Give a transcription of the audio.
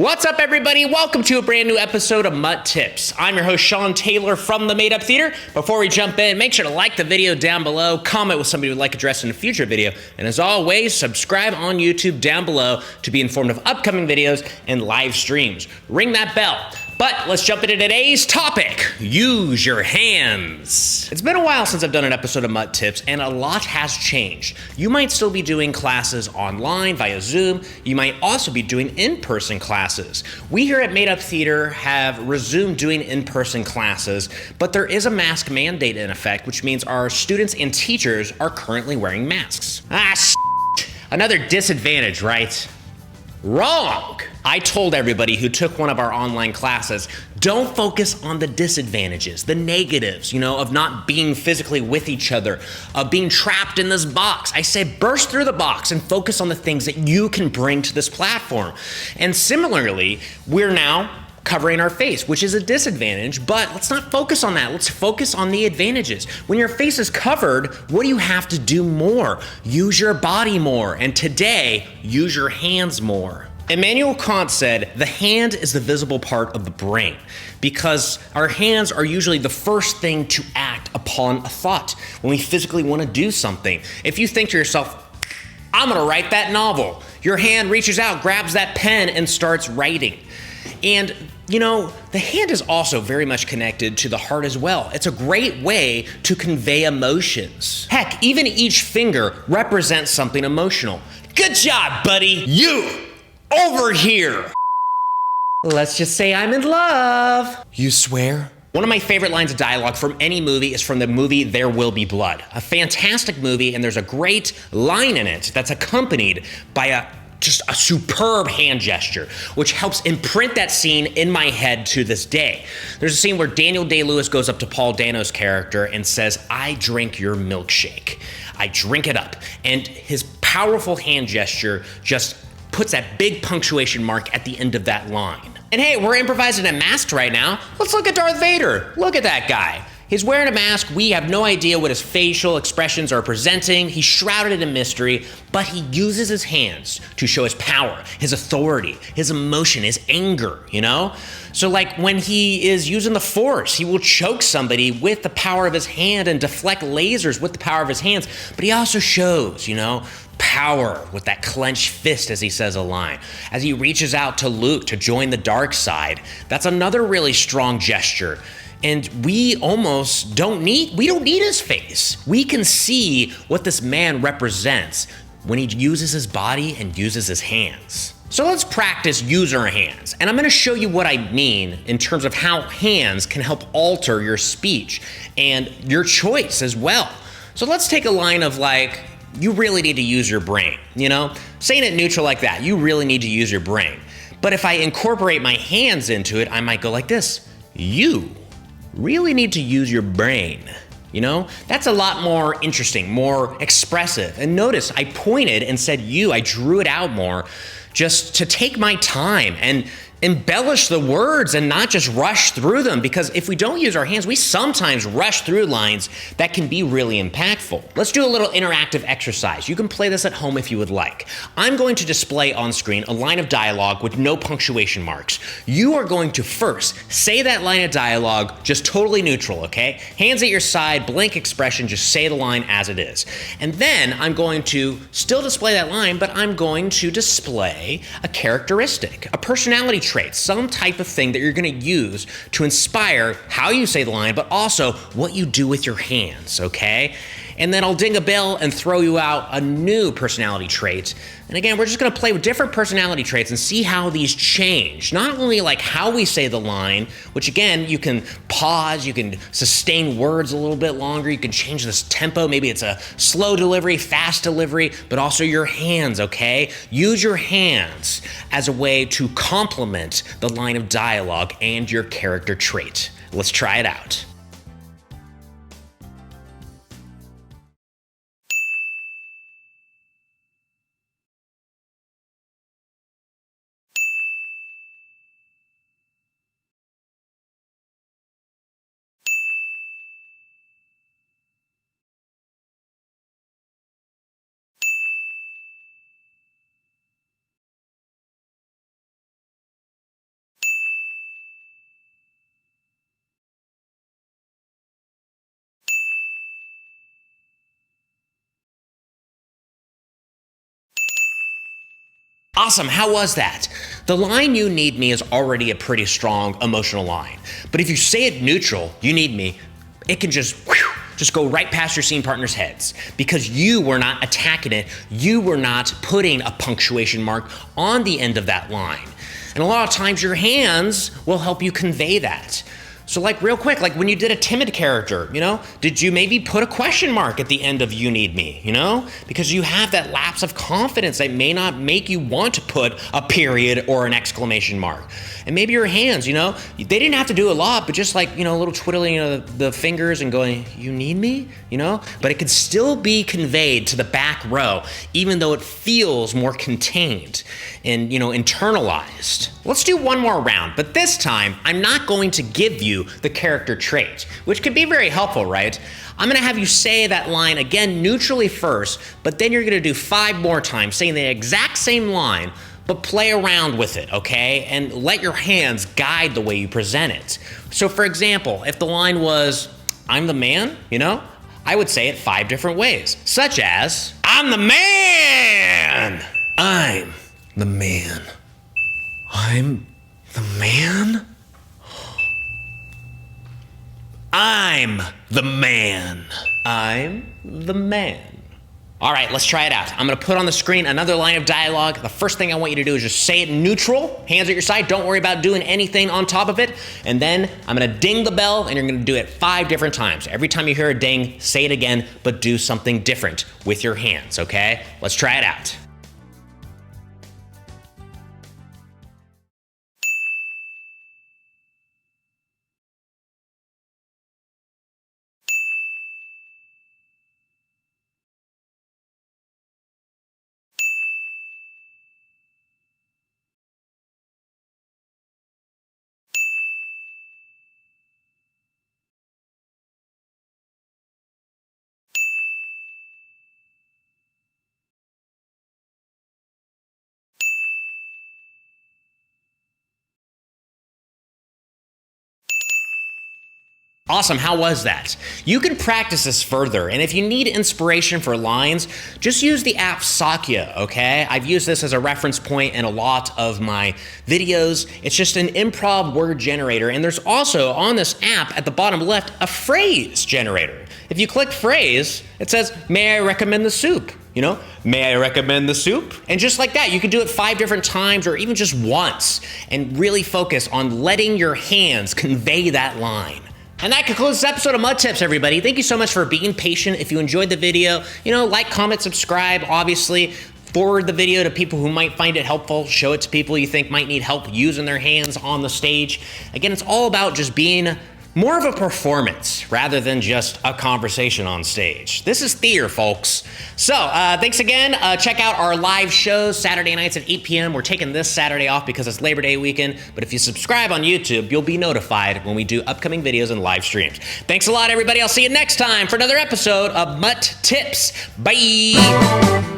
What's up, everybody? Welcome to a brand new episode of MUT Tips. I'm your host, Sean Taylor from the Made Up Theater. Before we jump in, make sure to like the video down below, comment with somebody you'd like addressed in a future video, and as always, subscribe on YouTube down below to be informed of upcoming videos and live streams. Ring that bell. But let's jump into today's topic, use your hands. It's been a while since I've done an episode of MUT Tips, and a lot has changed. You might still be doing classes online via Zoom. You might also be doing in-person classes. We here at Made Up Theater have resumed doing in-person classes, but there is a mask mandate in effect, which means our students and teachers are currently wearing masks. Another disadvantage, right? Wrong! I told everybody who took one of our online classes, don't focus on the disadvantages, the negatives, of not being physically with each other, of being trapped in this box. I said burst through the box and focus on the things that you can bring to this platform. And similarly, we're now covering our face, which is a disadvantage, but let's not focus on that. Let's focus on the advantages. When your face is covered, what do you have to do more? Use your body more, and today, use your hands more. Immanuel Kant said, the hand is the visible part of the brain because our hands are usually the first thing to act upon a thought when we physically want to do something. If you think to yourself, I'm gonna write that novel, your hand reaches out, grabs that pen, and starts writing. And the hand is also very much connected to the heart as well. It's a great way to convey emotions. Heck, even each finger represents something emotional. Good job, buddy. You, over here. Let's just say I'm in love. You swear? One of my favorite lines of dialogue from any movie is from the movie There Will Be Blood. A fantastic movie, and there's a great line in it that's accompanied by just a superb hand gesture, which helps imprint that scene in my head to this day. There's a scene where Daniel Day-Lewis goes up to Paul Dano's character and says, I drink your milkshake. I drink it up. And his powerful hand gesture just puts that big punctuation mark at the end of that line. And hey, we're improvising and masked right now. Let's look at Darth Vader. Look at that guy. He's wearing a mask. We have no idea what his facial expressions are presenting. He's shrouded in mystery, but he uses his hands to show his power, his authority, his emotion, his anger, So like when he is using the Force, he will choke somebody with the power of his hand and deflect lasers with the power of his hands. But he also shows, power with that clenched fist as he says a line. As he reaches out to Luke to join the dark side, that's another really strong gesture. And we don't need his face. We can see what this man represents when he uses his body and uses his hands. So let's practice use our hands. And I'm gonna show you what I mean in terms of how hands can help alter your speech and your choice as well. So let's take a line of like, you really need to use your brain, Saying it neutral like that, you really need to use your brain. But if I incorporate my hands into it, I might go like this, you really need to use your brain. That's a lot more interesting, more expressive. And notice I pointed and said you, I drew it out more just to take my time and embellish the words and not just rush through them, because if we don't use our hands, we sometimes rush through lines that can be really impactful. Let's do a little interactive exercise. You can play this at home if you would like. I'm going to display on screen a line of dialogue with no punctuation marks. You are going to first say that line of dialogue just totally neutral, okay? Hands at your side, blank expression, just say the line as it is. And then I'm going to still display that line, but I'm going to display a characteristic, a personality trait, some type of thing that you're gonna use to inspire how you say the line, but also what you do with your hands, okay? And then I'll ding a bell and throw you out a new personality trait. And again, we're just gonna play with different personality traits and see how these change. Not only like how we say the line, which again, you can pause, you can sustain words a little bit longer, you can change this tempo, maybe it's a slow delivery, fast delivery, but also your hands, okay? Use your hands as a way to complement the line of dialogue and your character trait. Let's try it out. Awesome, how was that? The line "you need me" is already a pretty strong emotional line. But if you say it neutral, "you need me," it can just go right past your scene partner's heads because you were not attacking it. You were not putting a punctuation mark on the end of that line. And a lot of times your hands will help you convey that. So like real quick, like when you did a timid character, did you maybe put a question mark at the end of "you need me," Because you have that lapse of confidence that may not make you want to put a period or an exclamation mark. And maybe your hands, they didn't have to do a lot, but just like, a little twiddling of the fingers and going, "You need me," But it could still be conveyed to the back row, even though it feels more contained and, internalized. Let's do one more round, but this time I'm not going to give you the character trait, which could be very helpful, right? I'm gonna have you say that line again neutrally first, but then you're gonna do 5 more times saying the exact same line, but play around with it, okay? And let your hands guide the way you present it. So for example, if the line was, "I'm the man," I would say it 5 different ways, such as, "I'm the man! I'm the man. I'm the man? I'm the man. I'm the man." All right, let's try it out. I'm gonna put on the screen another line of dialogue. The first thing I want you to do is just say it neutral, hands at your side. Don't worry about doing anything on top of it. And then I'm gonna ding the bell and you're gonna do it 5 different times. Every time you hear a ding, say it again, but do something different with your hands, okay? Let's try it out. Awesome, how was that? You can practice this further, and if you need inspiration for lines, just use the app SOKKYO, okay? I've used this as a reference point in a lot of my videos. It's just an improv word generator, and there's also on this app at the bottom left a phrase generator. If you click phrase, it says, "May I recommend the soup?" "May I recommend the soup?" And just like that, you can do it 5 different times or even just once and really focus on letting your hands convey that line. And that concludes this episode of MUT Tips, everybody. Thank you so much for being patient. If you enjoyed the video, like, comment, subscribe, obviously. Forward the video to people who might find it helpful. Show it to people you think might need help using their hands on the stage. Again, it's all about just being more of a performance rather than just a conversation on stage. This is theater, folks. So thanks again. Check out our live shows Saturday nights at 8 p.m. We're taking this Saturday off because it's Labor Day weekend, but if you subscribe on YouTube, you'll be notified when we do upcoming videos and live streams. Thanks a lot, everybody. I'll see you next time for another episode of MUT Tips. Bye.